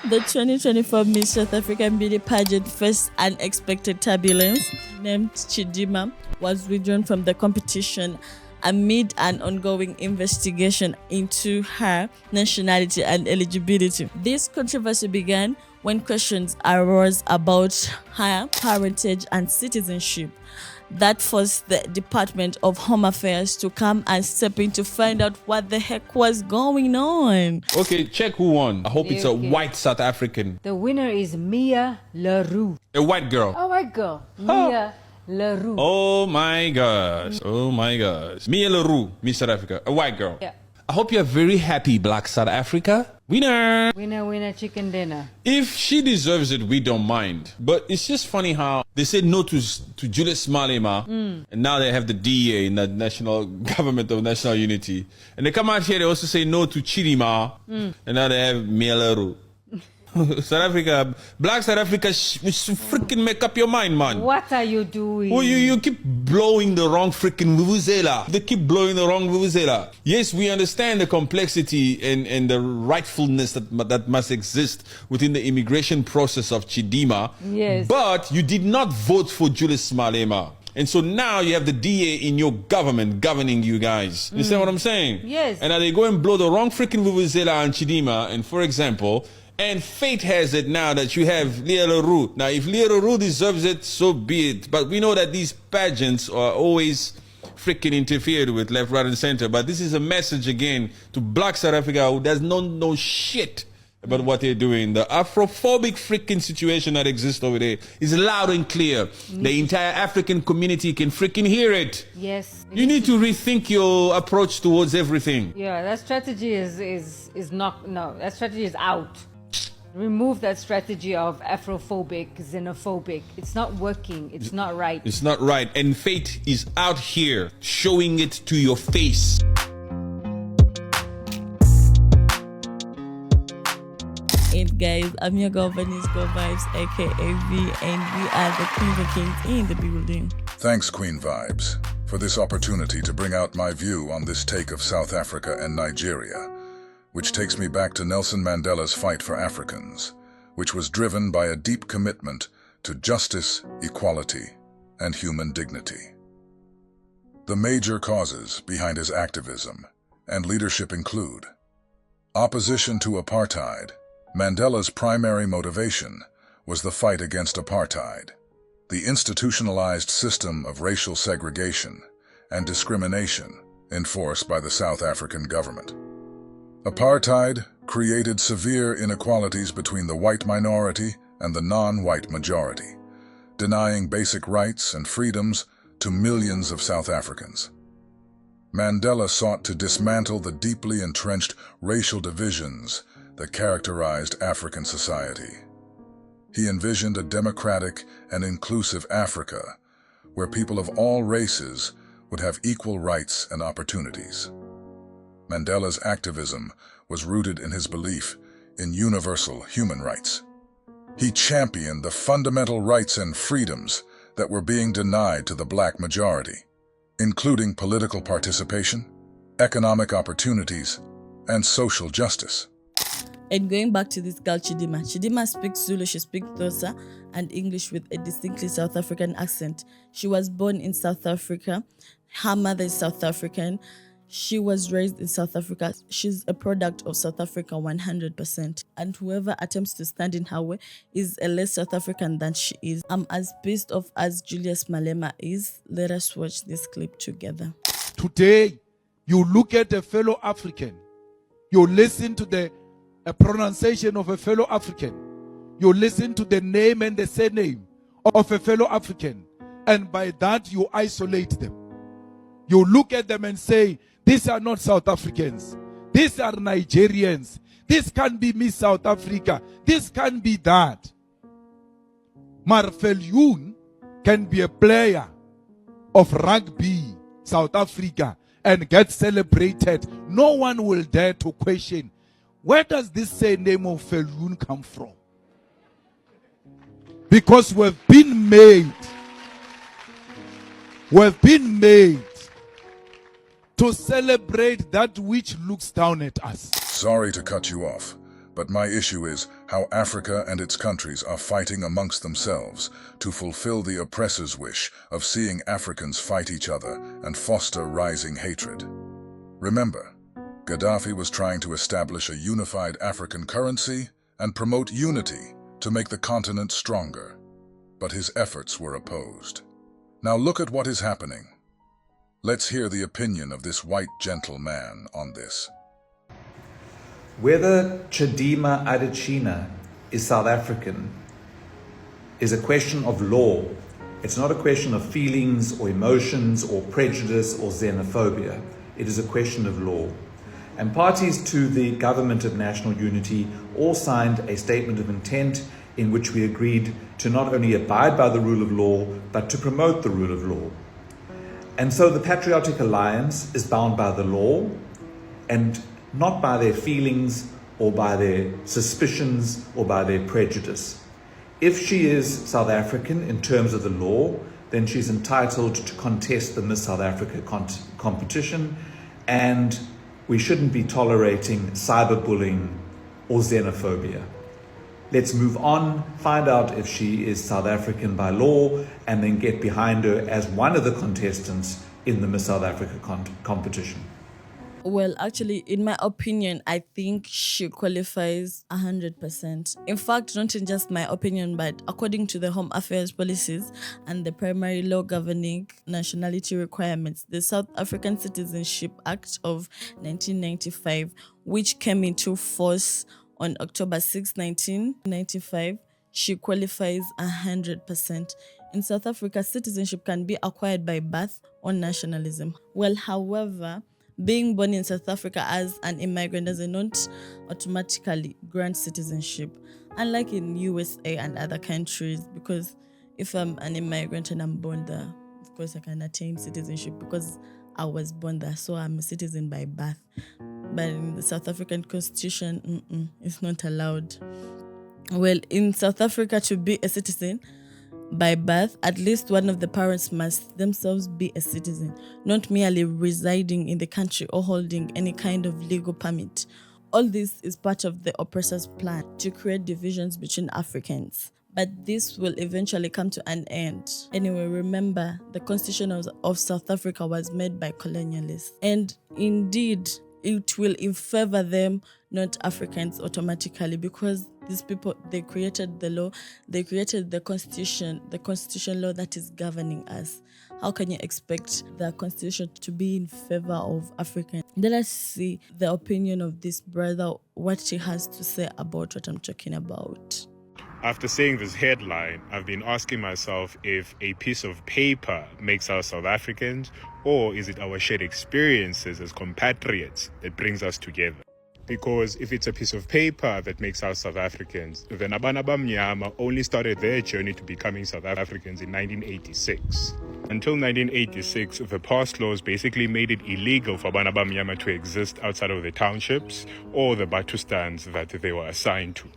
The 2024 Miss South African Beauty Pageant faced unexpected turbulence. Named Chidima was withdrawn from the competition amid an ongoing investigation into her nationality and eligibility. This controversy began when questions arose about her parentage and citizenship. That forced the Department of Home Affairs to come and step in to find out what the heck was going on. Okay, check who won. I hope it's a white South African. The winner is Mia Leroux. A white girl. A white girl. Mia Leroux. Oh my gosh. Oh my gosh. Mia Leroux, Miss South Africa. A white girl. Yeah. I hope you're very happy, Black South Africa. Winner. Winner, winner, chicken dinner. If she deserves it, we don't mind. But it's just funny how they said no to Julius Malema, and now they have the DA in the National Government of National Unity. And they come out here, they also say no to Chidima, and now they have Mia Leroux. South Africa, Black South Africa, freaking make up your mind, man. What are you doing? Oh, you keep blowing the wrong freaking vuvuzela. They keep blowing the wrong vuvuzela. Yes, we understand the complexity and the rightfulness that must exist within the immigration process of Chidima. Yes. But you did not vote for Julius Malema. And so now you have the DA in your government governing you guys. You understand what I'm saying? Yes. And now they go and blow the wrong freaking vuvuzela on Chidima. And for example, and fate has it now that you have Mia Leroux. Now, if Mia Leroux deserves it, so be it. But we know that these pageants are always freaking interfered with left, right, and center. But this is a message again to Black South Africa who does not know shit about what they're doing. The Afrophobic freaking situation that exists over there is loud and clear. The entire African community can freaking hear it. Yes. You need to rethink your approach towards everything. Yeah, that strategy is not, no, that strategy is out. Remove that strategy of Afrophobic, xenophobic. It's not working. It's not right. It's not right. And fate is out here showing it to your face. And guys, I'm your girl Venice Go Vibes, aka V, and we are the Queens of Kings in the building. Thanks, Queen Vibes, for this opportunity to bring out my view on this take of South Africa and Nigeria, which takes me back to Nelson Mandela's fight for Africans, which was driven by a deep commitment to justice, equality, and human dignity. The major causes behind his activism and leadership include opposition to apartheid. Mandela's primary motivation was the fight against apartheid, the institutionalized system of racial segregation and discrimination enforced by the South African government. Apartheid created severe inequalities between the white minority and the non-white majority, denying basic rights and freedoms to millions of South Africans. Mandela sought to dismantle the deeply entrenched racial divisions that characterized African society. He envisioned a democratic and inclusive Africa, where people of all races would have equal rights and opportunities. Mandela's activism was rooted in his belief in universal human rights. He championed the fundamental rights and freedoms that were being denied to the black majority, including political participation, economic opportunities, and social justice. And going back to this girl Chidima speaks Zulu, she speaks Xhosa and English with a distinctly South African accent. She was born in South Africa. Her mother is South African. She was raised in South Africa. She's a product of South Africa 100%. And whoever attempts to stand in her way is a less South African than she is. I'm as pissed off as Julius Malema is. Let us watch this clip together. Today, you look at a fellow African. You listen to the pronunciation of a fellow African. You listen to the name and the surname of a fellow African. And by that, you isolate them. You look at them and say, these are not South Africans. These are Nigerians. This can be Miss South Africa. This can be that. Marfelyoun can be a player of rugby, South Africa, and get celebrated. No one will dare to question, where does this surname of Felyoun come from? Because we've been made to celebrate that which looks down at us. Sorry to cut you off, but my issue is how Africa and its countries are fighting amongst themselves to fulfill the oppressor's wish of seeing Africans fight each other and foster rising hatred. Remember, Gaddafi was trying to establish a unified African currency and promote unity to make the continent stronger, but his efforts were opposed. Now look at what is happening. Let's hear the opinion of this white gentleman on this. Whether Chidima Adetshina is South African is a question of law. It's not a question of feelings or emotions or prejudice or xenophobia. It is a question of law. And parties to the Government of National Unity all signed a statement of intent in which we agreed to not only abide by the rule of law, but to promote the rule of law. And so the Patriotic Alliance is bound by the law and not by their feelings or by their suspicions or by their prejudice. If she is South African in terms of the law, then she's entitled to contest the Miss South Africa competition, and we shouldn't be tolerating cyberbullying or xenophobia. Let's move on, find out if she is South African by law, and then get behind her as one of the contestants in the Miss South Africa competition. Well, actually, in my opinion, I think she qualifies 100%. In fact, not in just my opinion, but according to the Home Affairs policies and the primary law governing nationality requirements, the South African Citizenship Act of 1995, which came into force on October 6, 1995, she qualifies 100%. In South Africa, citizenship can be acquired by birth or nationalism. Well, however, being born in South Africa as an immigrant does not automatically grant citizenship, unlike in USA and other countries, because if I'm an immigrant and I'm born there, of course I can attain citizenship because I was born there, so I'm a citizen by birth. But in the South African Constitution, it's not allowed. Well, in South Africa, to be a citizen by birth, at least one of the parents must themselves be a citizen, not merely residing in the country or holding any kind of legal permit. All this is part of the oppressor's plan to create divisions between Africans. But this will eventually come to an end. Anyway, remember, the Constitution of South Africa was made by colonialists. And indeed, it will favor them, not Africans, automatically, because these people, they created the law, they created the constitution law that is governing us. How can you expect the constitution to be in favor of Africans? Let us see the opinion of this brother, what he has to say about what I'm talking about. After seeing this headline, I've been asking myself if a piece of paper makes us South Africans, or is it our shared experiences as compatriots that brings us together? Because if it's a piece of paper that makes us South Africans, then Abana Bamnyama only started their journey to becoming South Africans in 1986. Until 1986, the past laws basically made it illegal for Abana Bamnyama to exist outside of the townships or the Batustans that they were assigned to.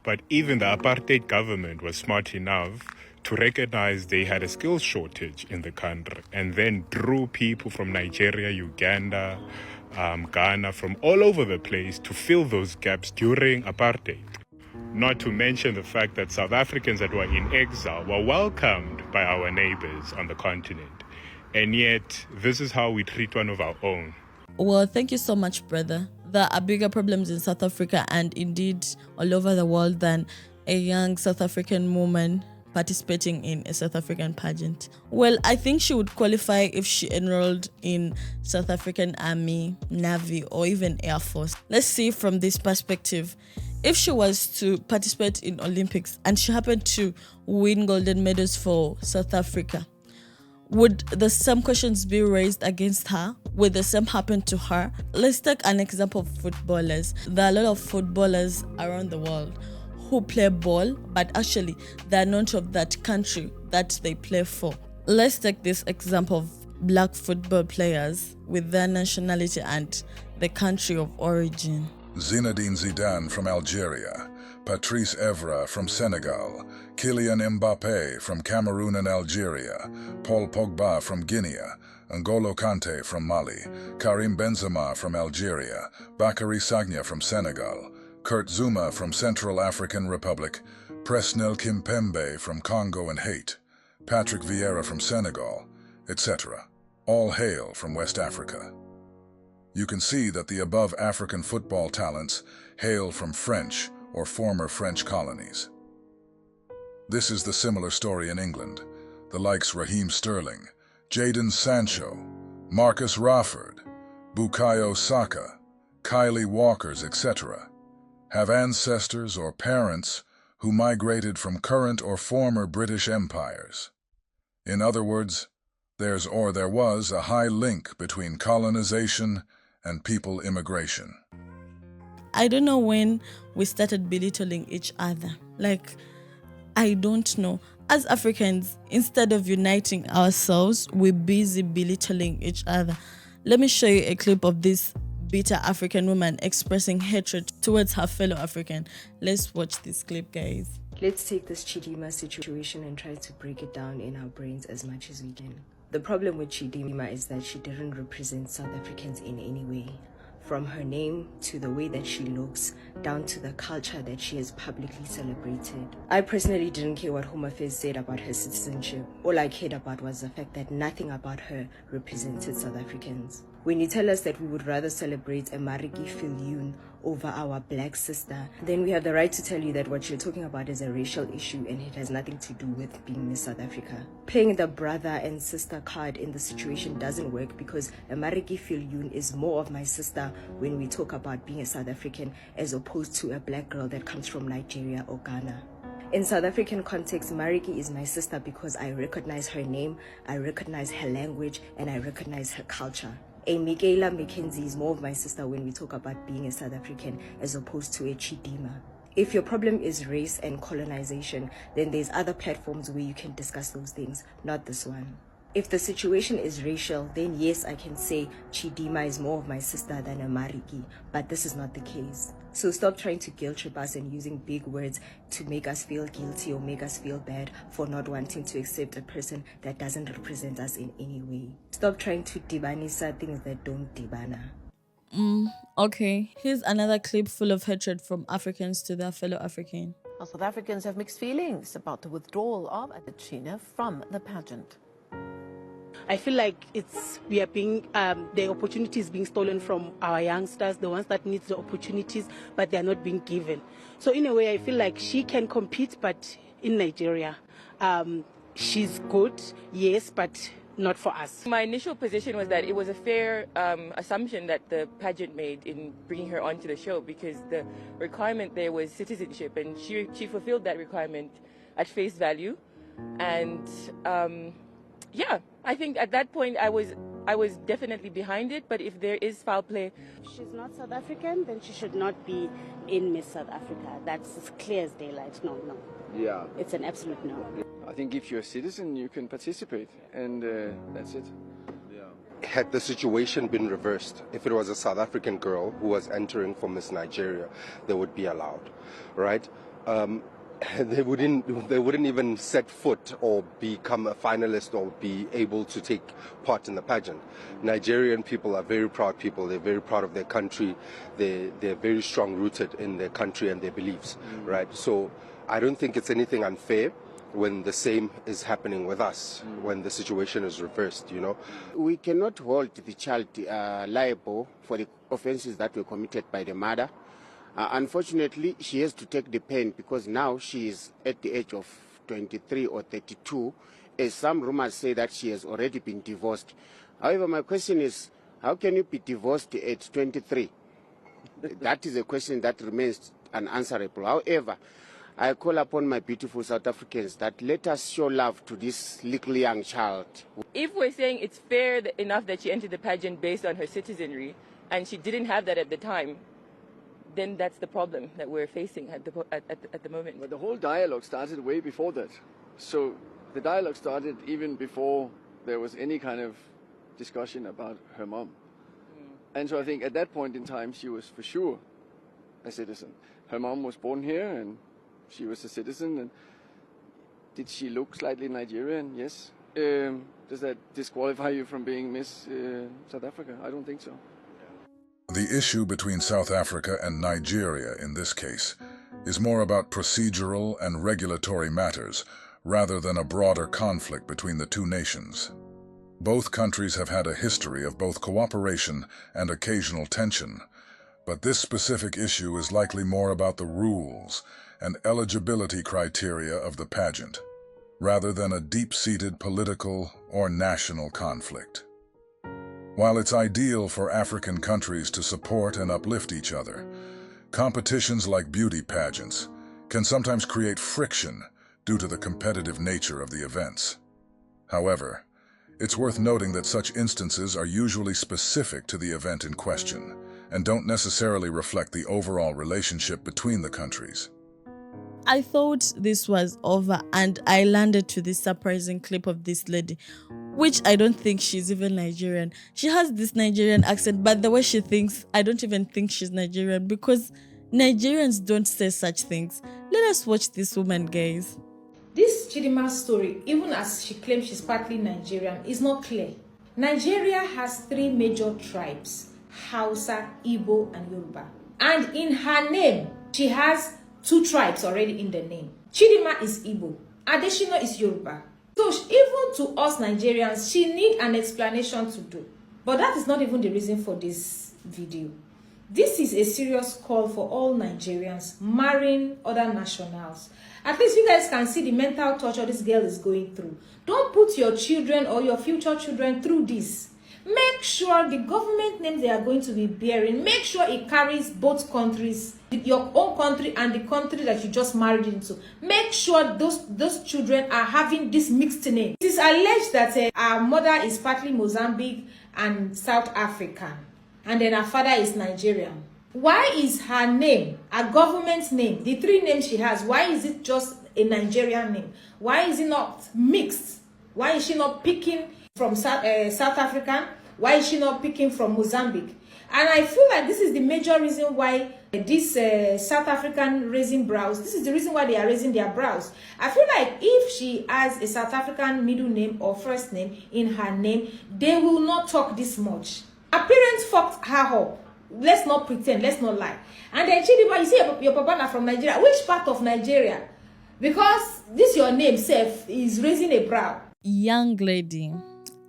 But even the apartheid government was smart enough to recognize they had a skills shortage in the country, and then drew people from Nigeria, Uganda, Ghana, from all over the place to fill those gaps during apartheid. Not to mention the fact that South Africans that were in exile were welcomed by our neighbors on the continent. And yet, this is how we treat one of our own. Well, thank you so much, brother. There are bigger problems in South Africa and indeed all over the world than a young South African woman participating in a South African pageant. Well, I think she would qualify if she enrolled in South African Army, Navy, or even Air Force. Let's see from this perspective. If she was to participate in Olympics and she happened to win golden medals for South Africa, would the same questions be raised against her? Would the same happen to her? Let's take an example of footballers. There are a lot of footballers around the world who play ball, but actually they're not of that country that they play for. Let's take this example of black football players with their nationality and the country of origin. Zinedine Zidane from Algeria, Patrice Evra from Senegal, Kylian Mbappé from Cameroon and Algeria, Paul Pogba from Guinea, N'Golo Kante from Mali, Karim Benzema from Algeria, Bakary Sagna from Senegal, Kurt Zuma from Central African Republic, Presnel Kimpembe from Congo and Haiti, Patrick Vieira from Senegal, etc. All hail from West Africa. You can see that the above African football talents hail from French or former French colonies. This is the similar story in England. The likes Raheem Sterling, Jadon Sancho, Marcus Rashford, Bukayo Saka, Kylie Walkers, etc. have ancestors or parents who migrated from current or former British empires. In other words, there was a high link between colonization and people immigration. I don't know when we started belittling each other. I don't know. As Africans, instead of uniting ourselves, we're busy belittling each other. Let me show you a clip of this bitter African woman expressing hatred towards her fellow African. Let's watch this clip, guys. Let's take this Chidima situation and try to break it down in our brains as much as we can. The problem with Chidima is that she didn't represent South Africans in any way. From her name to the way that she looks, down to the culture that she has publicly celebrated. I personally didn't care what Home Affairs said about her citizenship. All I cared about was the fact that nothing about her represented South Africans. When you tell us that we would rather celebrate a Mariki Viljoen over our black sister, then we have the right to tell you that what you're talking about is a racial issue and it has nothing to do with being Miss South Africa. Playing the brother and sister card in the situation doesn't work because a Mariki Viljoen is more of my sister when we talk about being a South African as opposed to a black girl that comes from Nigeria or Ghana. In South African context, Mariki is my sister because I recognize her name, I recognize her language, and I recognize her culture. A Michaela McKenzie is more of my sister when we talk about being a South African as opposed to a Chidima. If your problem is race and colonization, then there's other platforms where you can discuss those things, not this one. If the situation is racial, then yes, I can say Chidima is more of my sister than a Mariki, but this is not the case. So stop trying to guilt trip us and using big words to make us feel guilty or make us feel bad for not wanting to accept a person that doesn't represent us in any way. Stop trying to dibanisa things that don't dibana. Okay, here's another clip full of hatred from Africans to their fellow African. South Africans have mixed feelings about the withdrawal of Adetshina from the pageant. I feel like we are being the opportunities being stolen from our youngsters, the ones that need the opportunities, but they are not being given. So in a way, I feel like she can compete, but in Nigeria, she's good, yes, but not for us. My initial position was that it was a fair assumption that the pageant made in bringing her onto the show because the requirement there was citizenship, and she fulfilled that requirement at face value, and. Yeah, I think at that point I was definitely behind it, but if there is foul play... If she's not South African, then she should not be in Miss South Africa. That's as clear as daylight. No. Yeah. It's an absolute no. I think if you're a citizen, you can participate, and that's it. Yeah. Had the situation been reversed, if it was a South African girl who was entering for Miss Nigeria, they would be allowed, right? They wouldn't even set foot or become a finalist or be able to take part in the pageant. Nigerian people are very proud people. They're very proud of their country. They're very strong rooted in their country and their beliefs, right? So I don't think it's anything unfair when the same is happening with us, when the situation is reversed, you know. We cannot hold the child liable for the offenses that were committed by the mother. Unfortunately, she has to take the pain because now she is at the age of 23 or 32. As some rumors say that she has already been divorced. However, my question is, how can you be divorced at 23? That is a question that remains unanswerable. However, I call upon my beautiful South Africans that let us show love to this little young child. If we're saying it's fair enough that she entered the pageant based on her citizenry, and she didn't have that at the time, then that's the problem that we're facing at the moment. But the whole dialogue started way before that. So the dialogue started even before there was any kind of discussion about her mom. And so I think at that point in time, she was for sure a citizen. Her mom was born here and she was a citizen. And did she look slightly Nigerian? Yes. Does that disqualify you from being Miss South Africa? I don't think so. The issue between South Africa and Nigeria in this case is more about procedural and regulatory matters rather than a broader conflict between the two nations. Both countries have had a history of both cooperation and occasional tension, but this specific issue is likely more about the rules and eligibility criteria of the pageant, rather than a deep-seated political or national conflict. While it's ideal for African countries to support and uplift each other, competitions like beauty pageants can sometimes create friction due to the competitive nature of the events. However, it's worth noting that such instances are usually specific to the event in question and don't necessarily reflect the overall relationship between the countries. I thought this was over and I landed to this surprising clip of this lady, which I don't think she's even Nigerian. She has this Nigerian accent, but the way she thinks, I don't even think she's Nigerian because Nigerians don't say such things. Let us watch this woman, guys. This Chidima's story, even as she claims she's partly Nigerian, is not clear. Nigeria has 3 major tribes: Hausa, Igbo, and Yoruba. And in her name, she has 2 tribes already in the name. Chidima is Igbo, Adeshina is Yoruba. So even to us Nigerians, she needs an explanation to do. But that is not even the reason for this video. This is a serious call for all Nigerians marrying other nationals. At least you guys can see the mental torture this girl is going through. Don't put your children or your future children through this. Make sure the government names they are going to be bearing, make sure it carries both countries, your own country and the country that you just married into. Make sure those children are having this mixed name. It is alleged that our mother is partly Mozambique and South African, and then her father is Nigerian. Why is her name, a government name, the 3 names she has, why is it just a Nigerian name? Why is it not mixed? Why is she not picking from South African? Why is she not picking from Mozambique? And I feel like this is the major reason why this South African raising brows, this is the reason why they are raising their brows. I feel like if she has a South African middle name or first name in her name, they will not talk this much. Her parents fucked her up. Let's not pretend, let's not lie. And then Chidima, you see your papa na from Nigeria. Which part of Nigeria? Because this your name, Seth, is raising a brow. Young lady,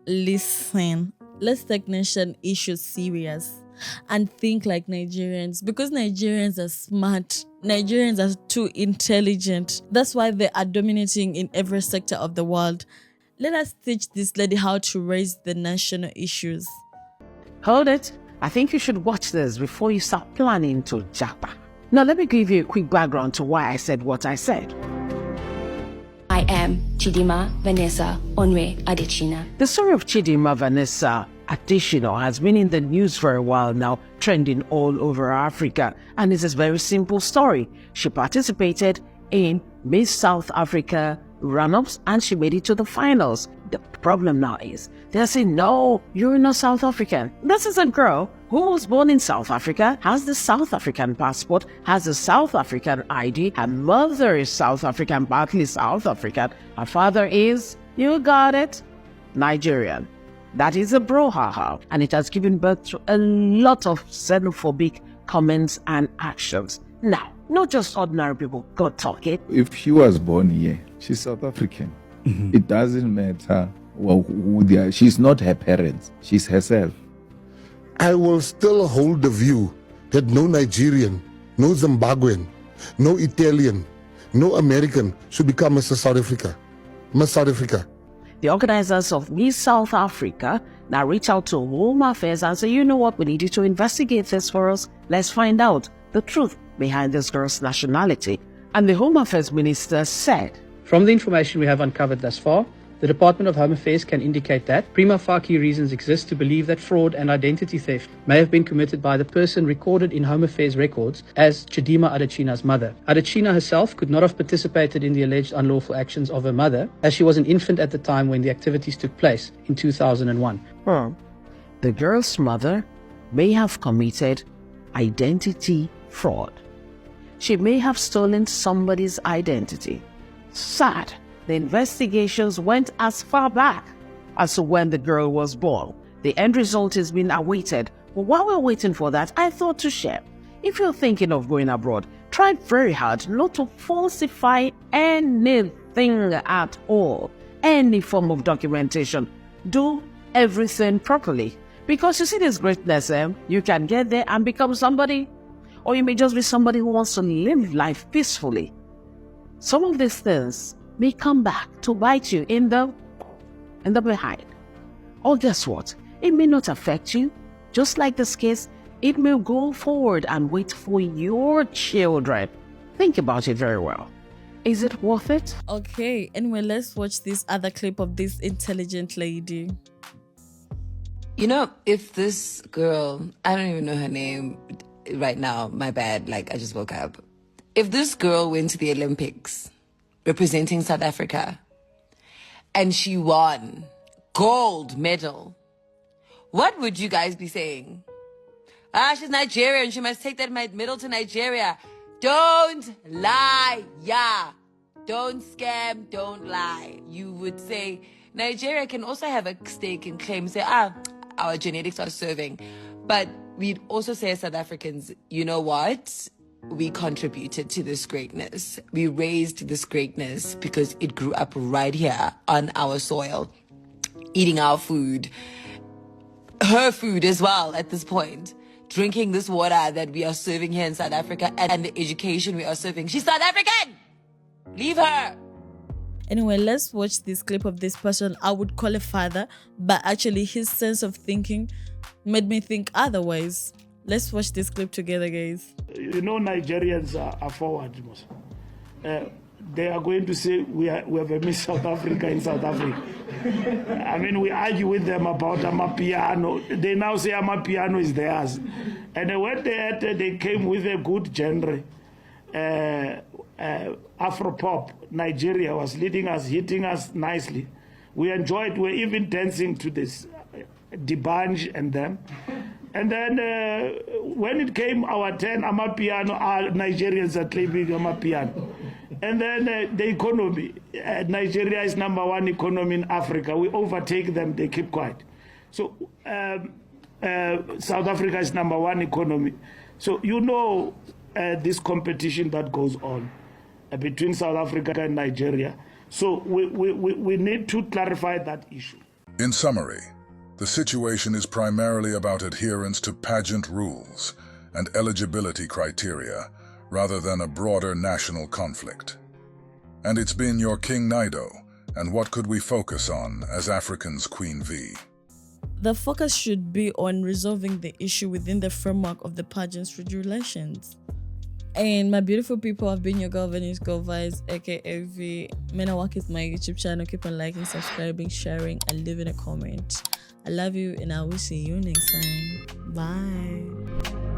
listen. Let's take nation issues serious and think like Nigerians, because Nigerians are smart. Nigerians are too intelligent. That's why they are dominating in every sector of the world. Let us teach this lady how to raise the national issues. Hold it. I think you should watch this before you start planning to japa. Now let me give you a quick background to why I said what I said. I am Chidima Vanessa Onwe Adechina. The story of Chidima Vanessa Adechina has been in the news for a while now, trending all over Africa. And it's a very simple story. She participated in Miss South Africa run-ups and she made it to the finals. The problem now is they're saying, no, you're not South African. This is a girl who was born in South Africa, has the South African passport, has a South African ID. Her mother is South African, partly South African. Her father is, you got it, Nigerian. That is a brouhaha, and it has given birth to a lot of xenophobic comments and actions. Now, not just ordinary people got talking. If she was born here, she's South African. It doesn't matter who they are. She's not her parents. She's herself. I will still hold the view that no Nigerian, no Zimbabwean, no Italian, no American should become Mr. South Africa. Miss South Africa. The organizers of Miss South Africa now reach out to Home Affairs and say, you know what, we need you to investigate this for us. Let's find out the truth behind this girl's nationality. And the Home Affairs Minister said, from the information we have uncovered thus far, the Department of Home Affairs can indicate that prima facie reasons exist to believe that fraud and identity theft may have been committed by the person recorded in Home Affairs records as Chidima Adechina's mother. Adechina herself could not have participated in the alleged unlawful actions of her mother, as she was an infant at the time when the activities took place in 2001. The girl's mother may have committed identity fraud. She may have stolen somebody's identity. Sad. The investigations went as far back as to when the girl was born. The end result is being awaited But while we're waiting for that, I thought to share. If you're thinking of going abroad, try very hard not to falsify anything at all, any form of documentation. Do everything properly. Because you see this greatness, you can get there and become somebody, or you may just be somebody who wants to live life peacefully. Some of these things may come back to bite you in the behind. Or guess what? It may not affect you. Just like this case, it may go forward and wait for your children. Think about it very well. Is it worth it? Okay, anyway, let's watch this other clip of this intelligent lady. You know, if this girl, I don't even know her name right now, my bad, like I just woke up. If this girl went to the Olympics representing South Africa and she won gold medal, what would you guys be saying? She's Nigerian, she must take that medal to Nigeria. Don't lie, yeah. Don't scam, don't lie. You would say, Nigeria can also have a stake in claim, say, our genetics are serving. But we'd also say as South Africans, you know what? We contributed to this greatness. We raised this greatness because it grew up right here on our soil, eating our food, her food as well at this point, drinking this water that we are serving here in South Africa and the education we are serving. She's South African! Leave her! Anyway, let's watch this clip of this person. I would call a father, but actually his sense of thinking made me think otherwise. Let's watch this clip together, guys. You know, Nigerians are forward. They are going to say we have a Miss South Africa in South Africa. I mean, we argue with them about Amapiano. They now say Amapiano is theirs. And when they entered, they came with a good genre. Afro-pop. Nigeria was leading us, hitting us nicely. We enjoyed, we were even dancing to this Dibanj and them. And then when it came our turn, Amapiano, Nigerians are claiming Amapiano. And then the economy, Nigeria is #1 economy in Africa. We overtake them, they keep quiet. So South Africa is #1 economy. So you know this competition that goes on between South Africa and Nigeria. So we need to clarify that issue. In summary, the situation is primarily about adherence to pageant rules and eligibility criteria rather than a broader national conflict. And it's been your King Naido, and what could we focus on as Africans Queen V? The focus should be on resolving the issue within the framework of the pageant's regulations. And my beautiful people, I've been your girl, Venice Girl Vibes, aka V. Work is my YouTube channel. Keep on liking, subscribing, sharing, and leaving a comment. I love you, and I will see you next time. Bye.